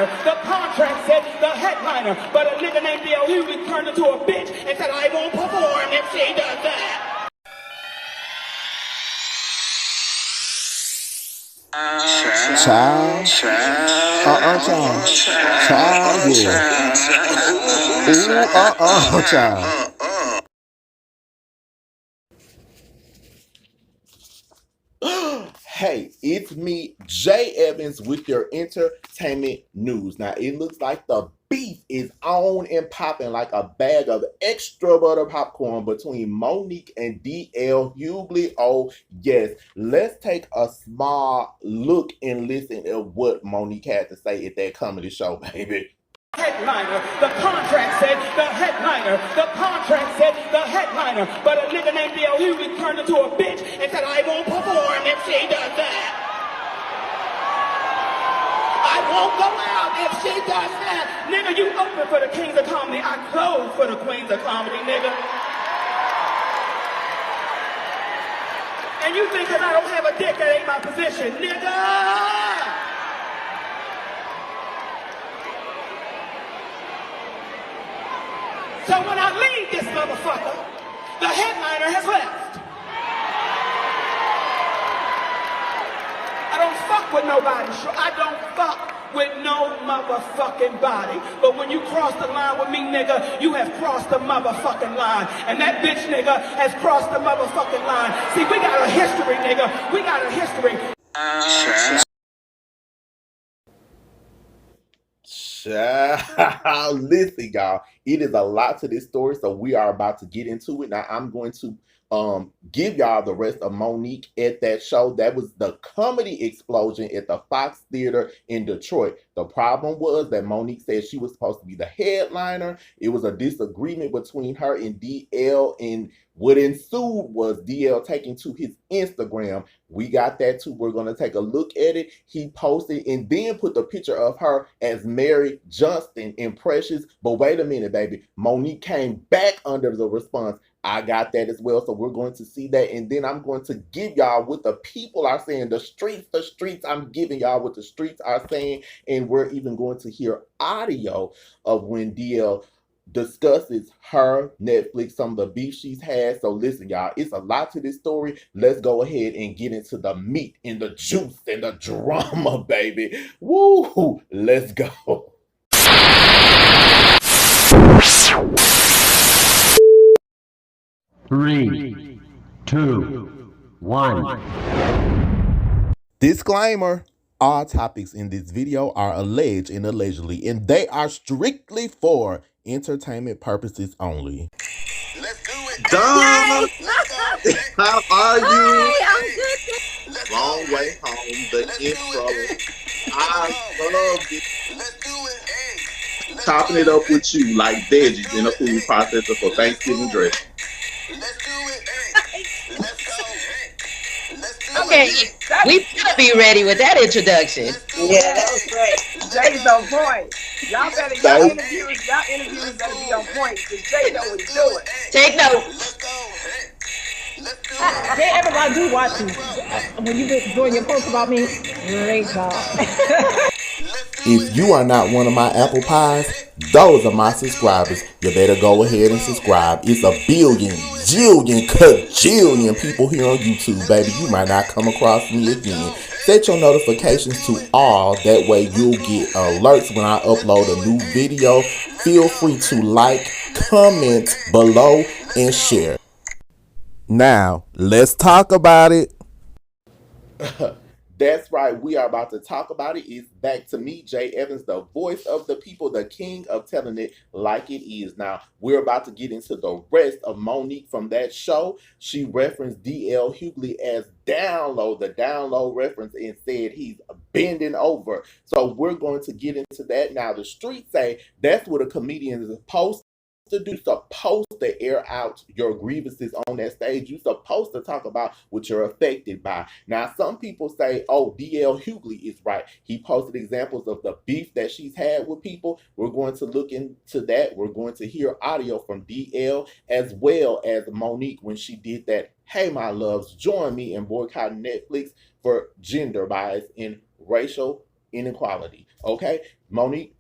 headliner. The contract said the headliner. But a nigga named D.L. Hughley turned into a bitch and said, I won't perform if she does that. Child, child. Hey, it's me, Jay Evans, with your entertainment news. Now, it looks like the beef is on and popping like a bag of extra butter popcorn between Monique and D.L. Hughley. Oh, yes. Let's take a small look and listen to what Monique had to say at that comedy show, baby. Headliner. The contract said the headliner. The contract said the headliner. But a nigga named D.L. Hughley turned into a bitch and said, I won't perform if she does that. I won't go out if she does that. Nigga, you open for the kings of comedy. I close for the queens of comedy, nigga. And you think that I don't have a dick, that ain't my position, nigga. So when I leave this motherfucker, the headliner has left. I don't fuck with nobody. I don't fuck with no motherfucking body. But when you cross the line with me, nigga, you have crossed the motherfucking line. And that bitch, nigga, has crossed the motherfucking line. See, we got a history, nigga. We got a history. Listen, y'all, it is a lot to this story, so we are about to get into it. Now, I'm going to give y'all the rest of Monique at that show. That was the comedy explosion at the Fox Theater in Detroit. The problem was that Monique said she was supposed to be the headliner. It was a disagreement between her and DL, and what ensued was DL taking to his Instagram. We got that too. We're going to take a look at it. He posted and then put the picture of her as Mary Johnston in Precious. But wait a minute, baby. Monique came back under the response. I got that as well. So we're going to see that. And then I'm going to give y'all what the people are saying. The streets. I'm giving y'all what the streets are saying. And we're even going to hear audio of when DL discusses her Netflix, some of the beef she's had. So listen, y'all, it's a lot to this story. Let's go ahead and get into the meat and the juice and the drama, baby. Woo! Let's go. Three, two, one. Disclaimer. All topics in this video are alleged and allegedly, and they are strictly for entertainment purposes only. Let's do it. Donna, how are you? Hi, I'm good. Long way home, the intro. I love it. Let's do it. Chopping it up with you like veggies in a food processor for Thanksgiving dressing. Let's do it. Let's go. Okay, we better be ready with that introduction. Yeah, that was great. Jay's on point. Y'all interviewers better be on point because Jay know what he's doing. Take note. Let's go. Jay, everybody do watch you. When you been doing your post about me, great job. If you are not one of my apple pies, those are my subscribers. You better go ahead and subscribe. It's a billion, jillion, cajillion people here on YouTube, baby. You might not come across me again. Set your notifications to all. That way you'll get alerts when I upload a new video. Feel free to like, comment below, and share. Now, let's talk about it. That's right. We are about to talk about it. It's back to me, Jay Evans, the voice of the people, the king of telling it like it is. Now, we're about to get into the rest of Monique from that show. She referenced D.L. Hughley as download, the download reference, and said he's bending over. So we're going to get into that. Now, the streets say that's what a comedian is supposed to do. You're supposed to air out your grievances on that stage. You're supposed to talk about what you're affected by. Now, some people say, oh, D.L. Hughley is right. He posted examples of the beef that she's had with people. We're going to look into that. We're going to hear audio from D.L. as well as Monique when she did that, hey, my loves, join me in boycotting Netflix for gender bias and racial inequality. Okay, Monique.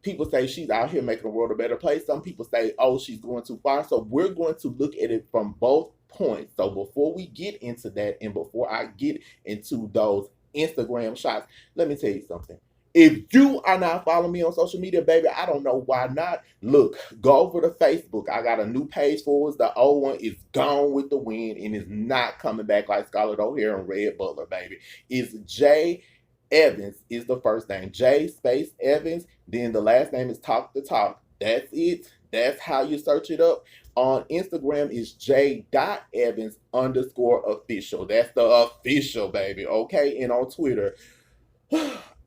People say she's out here making the world a better place. Some people say, oh, she's going too far. So we're going to look at it from both points. So before we get into that and before I get into those Instagram shots, let me tell you something. If you are not following me on social media, baby, I don't know why not. Look, go over to Facebook. I got a new page for us. The old one is gone with the wind and is not coming back like Scarlett O'Hara and Red Butler, baby. It's Jay Evans is the first name. J space Evans. Then the last name is Talk the Talk. That's it. That's how you search it up. On Instagram is J.Evans_official. That's the official, baby. Okay. And on Twitter,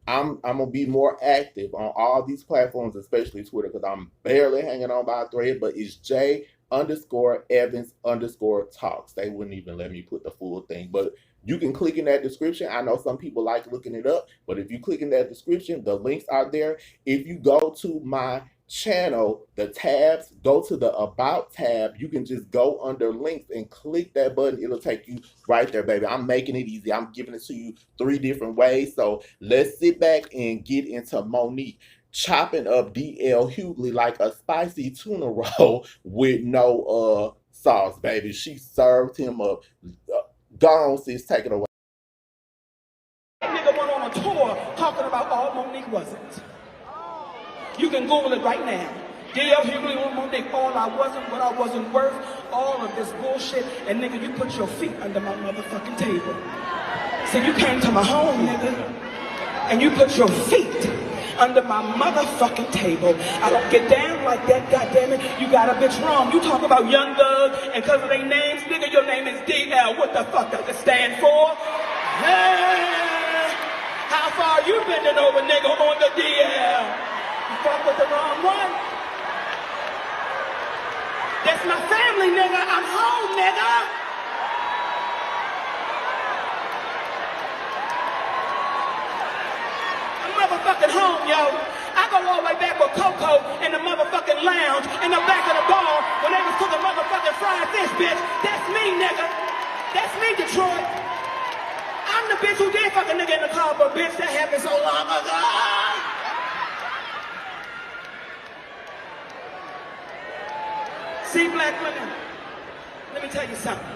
I'm gonna be more active on all these platforms, especially Twitter, because I'm barely hanging on by a thread. But it's J_Evans_talks. They wouldn't even let me put the full thing, but you can click in that description. I know some people like looking it up, but if you click in that description, the links are there. If you go to my channel, the tabs, go to the About tab. You can just go under links and click that button. It'll take you right there, baby. I'm making it easy. I'm giving it to you 3 different ways. So let's sit back and get into Monique chopping up DL Hughley like a spicy tuna roll with no sauce, baby. She served him up. Gone, sis, take it away. That nigga went on a tour talking about all Monique wasn't. You can Google it right now. DL Hughley on Monique, all I wasn't, what I wasn't worth, all of this bullshit, and nigga, you put your feet under my motherfucking table. So you came to my home, nigga, and you put your feet under my motherfucking table. I don't get down like that, goddammit. You got a bitch wrong. You talk about Young Thug, and cause of their names, nigga, your name is DL. What the fuck does it stand for? Hey, how far you bending over, nigga, on the DL? You fuck with the wrong one? That's my family, nigga. I'm home, nigga. Motherfucking home, yo. I go all the way back with Coco in the motherfucking lounge in the back of the bar when they was cooking motherfucking fried fish, bitch. That's me, nigga. That's me, Detroit. I'm the bitch who did fuck a nigga in the car, but bitch, that happened so long ago. See, black women, let me tell you something.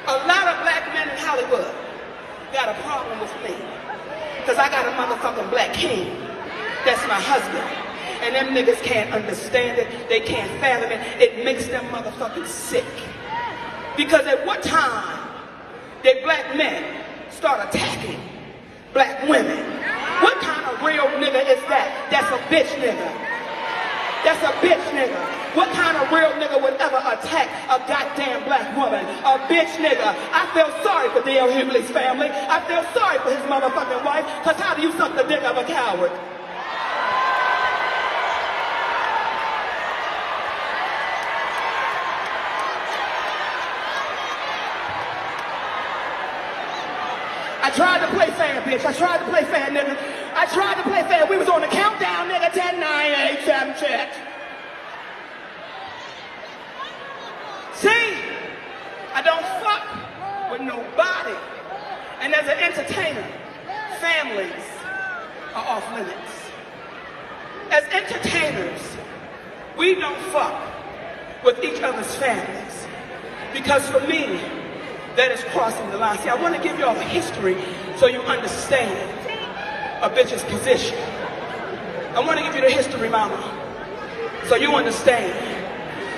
A lot of black men in Hollywood got a problem with me. Because I got a motherfucking black king. That's my husband. And them niggas can't understand it. They can't fathom it. It makes them motherfucking sick. Because at what time did black men start attacking black women? What kind of real nigga is that? That's a bitch nigga. That's a bitch nigga. What kind of real nigga would ever attack a goddamn black woman? A bitch nigga. I feel sorry for D.L. Hughley's family. I feel sorry for his motherfucking wife. Cause how do you suck the dick of a coward? I tried to play fair, bitch. I tried to play fair, nigga. I tried to play fair. We was on the countdown, nigga. 10, 9, 8, 7, 6. See? I don't fuck with nobody. And as an entertainer, families are off limits. As entertainers, we don't fuck with each other's families. Because for me, that is crossing the line. See, I want to give you all a history so you understand a bitch's position. I want to give you the history, mama, so you understand.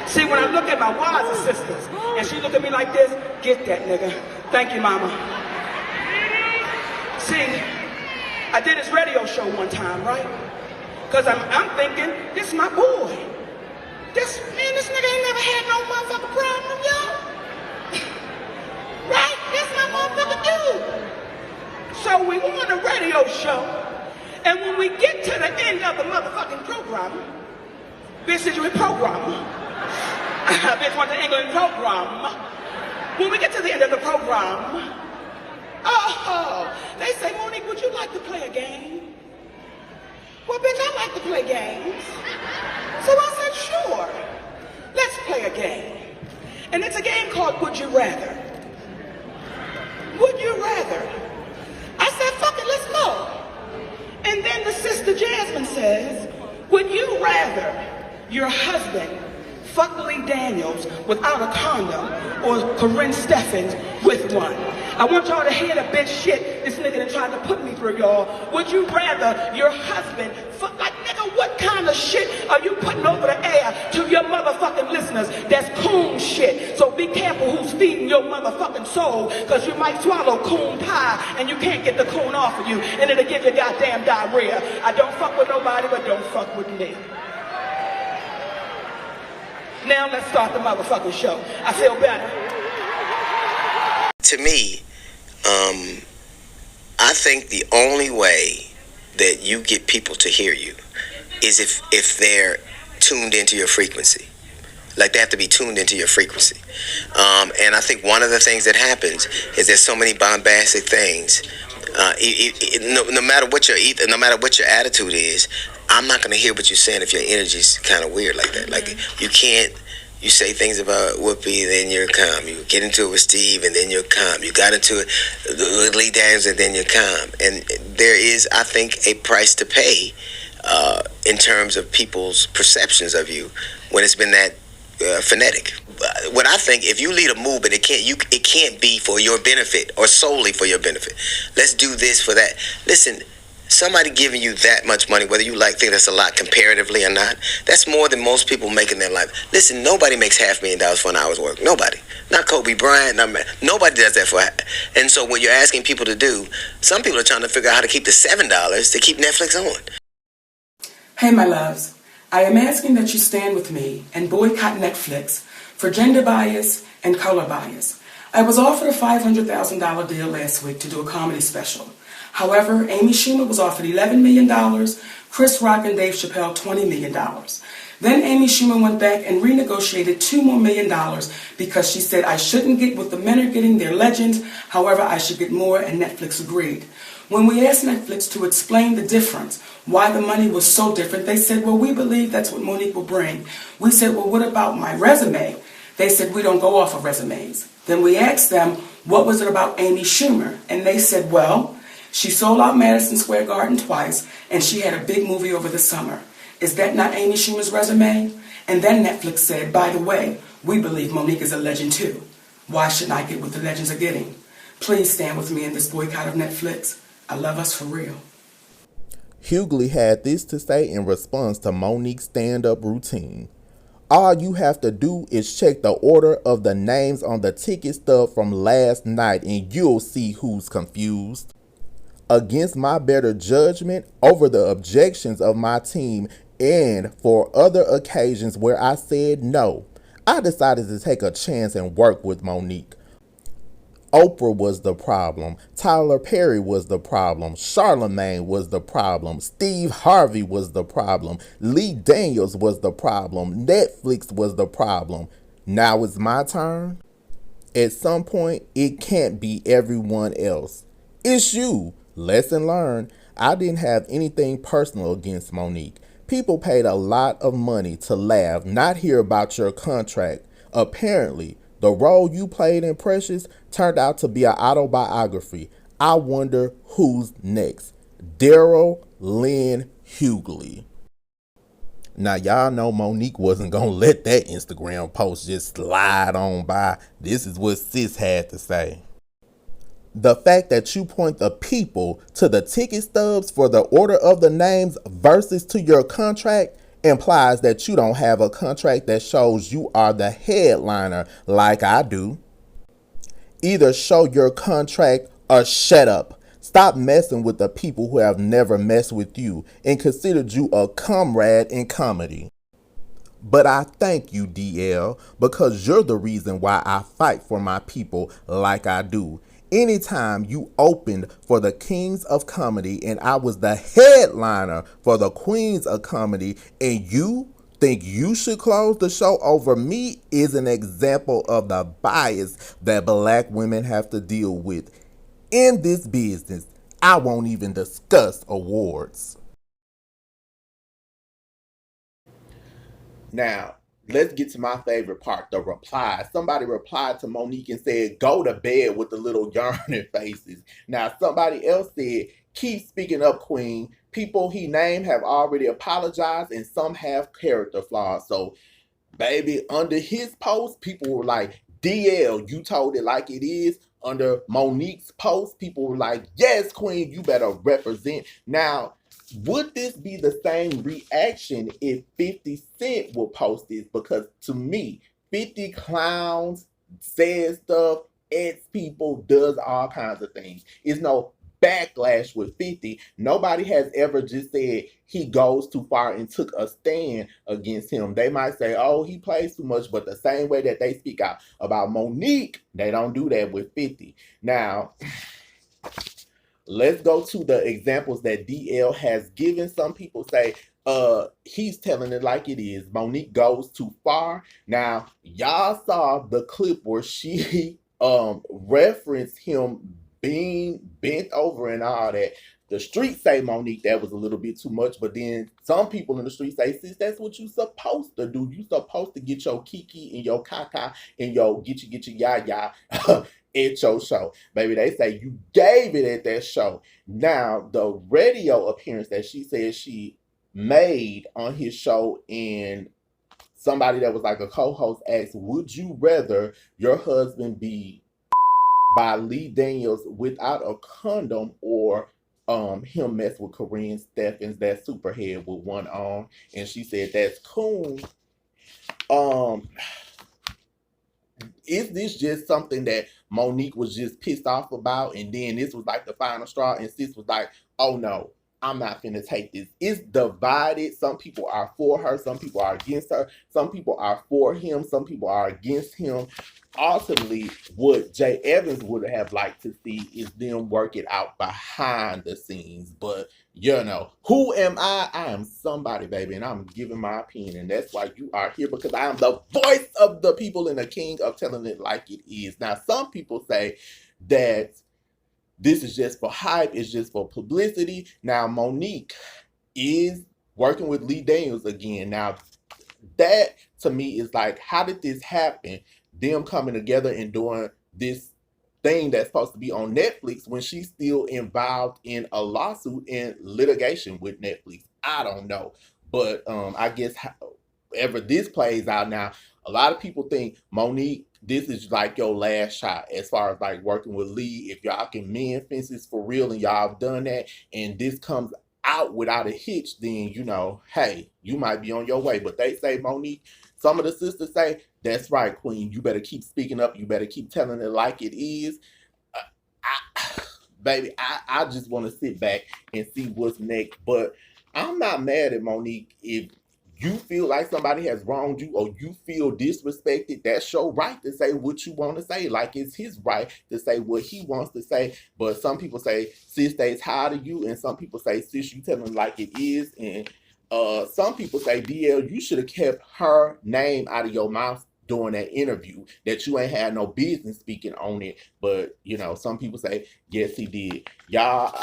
See, when I look at my wives and sisters, and she look at me like this, get that, nigga. Thank you, mama. See, I did this radio show one time, right? Because I'm thinking, this is my boy. This nigga ain't never had no motherfucking problem, y'all. Right? That's my motherfucking dude. So we on a radio show, and when we get to the end of the motherfucking program, bitch, did you hit program? Bitch went to England program. When we get to the end of the program, they say, Monique, would you like to play a game? Well, bitch, I like to play games. So I said, sure, let's play a game. And it's a game called Would You Rather. Would you rather? I said, Jasmine says, would you rather your husband fuck Lee Daniels without a condom or Corinne Steffens with one? I want y'all to hear the bitch shit this nigga that tried to put me through, y'all. Would you rather your husband fuck, like, nigga, what kind of shit are you putting over the air to your motherfucking listeners? That's coon shit. So be careful who's feeding your motherfucking soul, because you might swallow coon pie and you can't get the coon off of you, and it'll give you goddamn diarrhea. I don't fuck with nobody, but don't fuck with me. Now let's start the motherfucking show. I feel better. To me, I think the only way that you get people to hear you is if they're tuned into your frequency. Like, they have to be tuned into your frequency. And I think one of the things that happens is there's so many bombastic things. No matter what your attitude is, I'm not going to hear what you're saying if your energy's kind of weird like that. Like, you say things about Whoopi, then you're calm. You get into it with Steve, and then you're calm. You got into it with Lee Daniels, and then you're calm. And there is, I think, a price to pay in terms of people's perceptions of you when it's been that phonetic. What I think, if you lead a movement, it can't be for your benefit or solely for your benefit. Let's do this for that. Listen, somebody giving you that much money, whether you think that's a lot comparatively or not, that's more than most people make in their life. Listen, nobody makes $500,000 for an hour's work. Nobody. Not Kobe Bryant. Nobody does that for. And so what you're asking people to do, some people are trying to figure out how to keep the $7 to keep Netflix on. Hey, my loves. I am asking that you stand with me and boycott Netflix for gender bias and color bias. I was offered a $500,000 deal last week to do a comedy special. However, Amy Schumer was offered $11 million, Chris Rock and Dave Chappelle $20 million. Then Amy Schumer went back and renegotiated $2 more million because she said I shouldn't get what the men are getting, they're legends, however I should get more, and Netflix agreed. When we asked Netflix to explain the difference, why the money was so different, they said, well, we believe that's what Monique will bring. We said, well, what about my resume? They said, we don't go off of resumes. Then we asked them, what was it about Amy Schumer? And they said, well, she sold out Madison Square Garden twice, and she had a big movie over the summer. Is that not Amy Schumer's resume? And then Netflix said, by the way, we believe Monique is a legend too. Why shouldn't I get what the legends are getting? Please stand with me in this boycott of Netflix. I love us for real. Hughley had this to say in response to Monique's stand-up routine. All you have to do is check the order of the names on the ticket stub from last night and you'll see who's confused. Against my better judgment, over the objections of my team, and for other occasions where I said no, I decided to take a chance and work with Monique. Oprah was the problem. Tyler Perry was the problem. Charlemagne was the problem. Steve Harvey was the problem. Lee Daniels was the problem. Netflix was the problem. Now it's my turn. At some point, it can't be everyone else. It's you. Lesson learned. I didn't have anything personal against Monique. People paid a lot of money to laugh, not hear about your contract. Apparently, the role you played in Precious turned out to be an autobiography. I wonder who's next. Daryl Lynn Hughley. Now, y'all know Monique wasn't going to let that Instagram post just slide on by. This is what Sis had to say. The fact that you point the people to the ticket stubs for the order of the names versus to your contract implies that you don't have a contract that shows you are the headliner like I do. Either show your contract or shut up. Stop messing with the people who have never messed with you and considered you a comrade in comedy. But I thank you, DL, because you're the reason why I fight for my people like I do. Anytime you opened for the Kings of Comedy and I was the headliner for the Queens of Comedy and you think you should close the show over me is an example of the bias that black women have to deal with. In this business, I won't even discuss awards. Now, let's get to my favorite part, the reply. Somebody replied to Monique and said, go to bed with the little yarning faces. Now, somebody else said, keep speaking up, Queen. People he named have already apologized, and some have character flaws. So, baby, under his post, people were like, DL, you told it like it is. Under Monique's post, people were like, yes, Queen, you better represent. Now, would this be the same reaction if 50 Cent would post this? Because to me, 50 clowns, says stuff, ex people, does all kinds of things. It's no backlash with 50. Nobody has ever just said he goes too far and took a stand against him. They might say, oh, he plays too much, but the same way that they speak out about Monique, they don't do that with 50. Now, let's go to the examples that DL has given. Some people say he's telling it like it is. Monique goes too far. Now, y'all saw the clip where she referenced him being bent over and all that. The streets say, Monique, that was a little bit too much, but then some people in the streets say, sis, that's what you supposed to do. You supposed to get your kiki and your kaka and your get your yaya at your show. Baby, they say you gave it at that show. Now, the radio appearance that she said she made on his show, and somebody that was like a co-host asked, would you rather your husband be by Lee Daniels without a condom, or him mess with Corinne Steffens, that superhead with one arm? And she said, that's cool. Is this just something that Monique was just pissed off about, and then this was like the final straw, and sis was like, oh no, I'm not finna take this? It's divided. Some people are for her, some people are against her, some people are for him, some people are against him. Ultimately, what Jay Evans would have liked to see is them work it out behind the scenes. But, you know, who am I? I am somebody, baby, and I'm giving my opinion. And that's why you are here, because I am the voice of the people and the king of telling it like it is. Now, some people say that this is just for hype, it's just for publicity. Now, Monique is working with Lee Daniels again. Now, that to me is like, how did this happen? Them coming together and doing this thing that's supposed to be on Netflix when she's still involved in a lawsuit and litigation with Netflix. I don't know. But I guess however this plays out now, a lot of people think, Monique, this is like your last shot as far as like working with Lee. If y'all can mend fences for real and y'all have done that, and this comes out without a hitch, then, you know, hey, you might be on your way. But they say, Monique, some of the sisters say, that's right, Queen, you better keep speaking up. You better keep telling it like it is. Baby, I just want to sit back and see what's next. But I'm not mad at Monique. If you feel like somebody has wronged you or you feel disrespected, that's your right to say what you want to say. Like, it's his right to say what he wants to say. But some people say, sis, stays tired of you. And some people say, sis, you tell them like it is. And some people say, DL, you should have kept her name out of your mouth during that interview, that you ain't had no business speaking on it. But, you know, some people say, yes, he did. Y'all,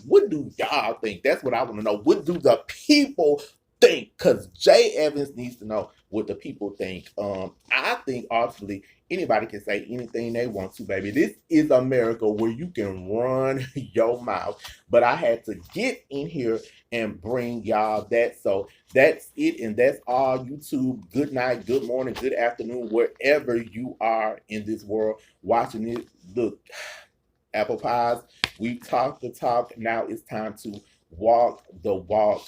what do y'all think? That's what I want to know. What do the people think? Because Jay Evans needs to know what the people think. I think ultimately anybody can say anything they want to, baby. This is America where you can run your mouth. But I had to get in here and bring y'all that. So that's it, and that's all, YouTube. Good night, good morning, good afternoon, wherever you are in this world watching it. Look, apple pies, we talked the talk. Now it's time to walk the walk.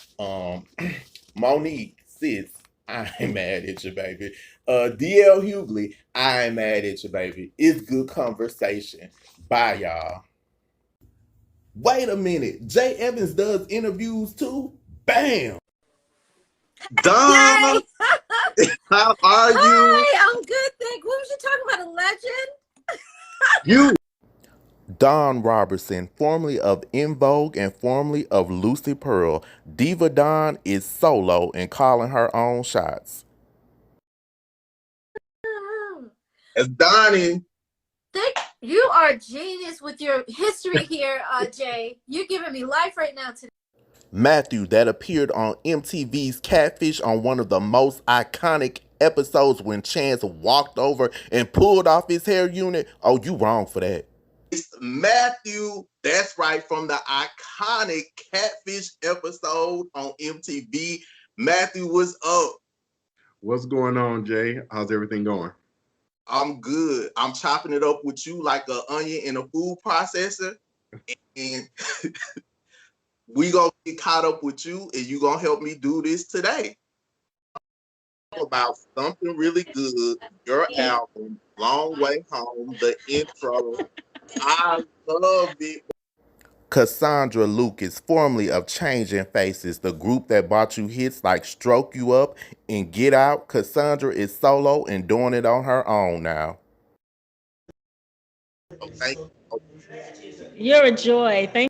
Monique, sis, I ain't mad at you, baby. DL Hughley, I ain't mad at you, baby. It's good conversation. Bye, y'all. Wait a minute. Jay Evans does interviews too? Bam! Don, how are you? Hi, I'm good, thank you. What was you talking about, a legend? You. Dawn Robertson, formerly of En Vogue and formerly of Lucy Pearl. Diva Dawn is solo and calling her own shots. It's Donnie. You are a genius with your history here, Jay. You're giving me life right now today. Matthew, that appeared on MTV's Catfish on one of the most iconic episodes when Chance walked over and pulled off his hair unit. Oh, you wrong for that. It's Matthew, that's right, from the iconic Catfish episode on MTV. Matthew, what's up? What's going on, Jay? How's everything going? I'm good. I'm chopping it up with you like an onion in a food processor. And we gonna get caught up with you, and you gonna help me do this today. About something really good, your album, Long Way Home, the intro. I love it. Cassandra Lucas, formerly of Changing Faces, the group that brought you hits like Stroke You Up and Get Out. Cassandra is solo and doing it on her own now. Okay. You're a joy. Thank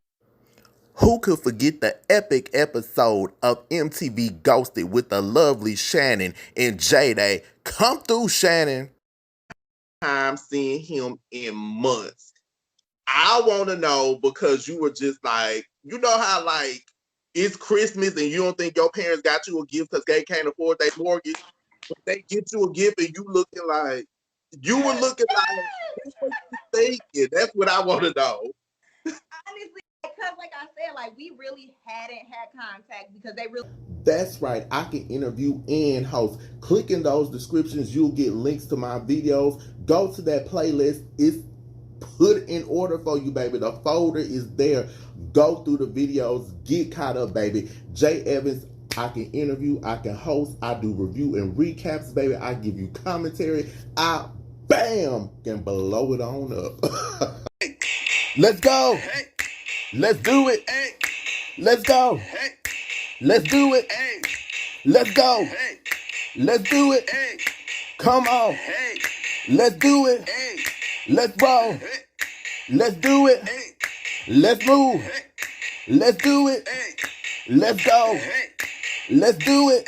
Who could forget the epic episode of MTV Ghosted with the lovely Shannon and JayDay? Come through, Shannon. Time seeing him in months. I want to know, because you were just like, you know how like it's Christmas and you don't think your parents got you a gift because they can't afford their mortgage, but they get you a gift and you were looking like, what you thinking? That's what I want to know. Honestly, because like I said, like we really hadn't had contact because they really. That's right. I can interview and host. Click in those descriptions. You'll get links to my videos. Go to that playlist. It's put in order for you, baby. The folder is there. Go through the videos. Get caught up, baby. Jay Evans, I can interview. I can host. I do review and recaps, baby. I give you commentary. I, bam, can blow it on up. Let's go. Let's do it. Let's go. Let's do it. Let's go. Let's do it. Come on. Let's do it. Let's roll. Let's do it. Let's move. Let's do it. Let's go. Let's do it.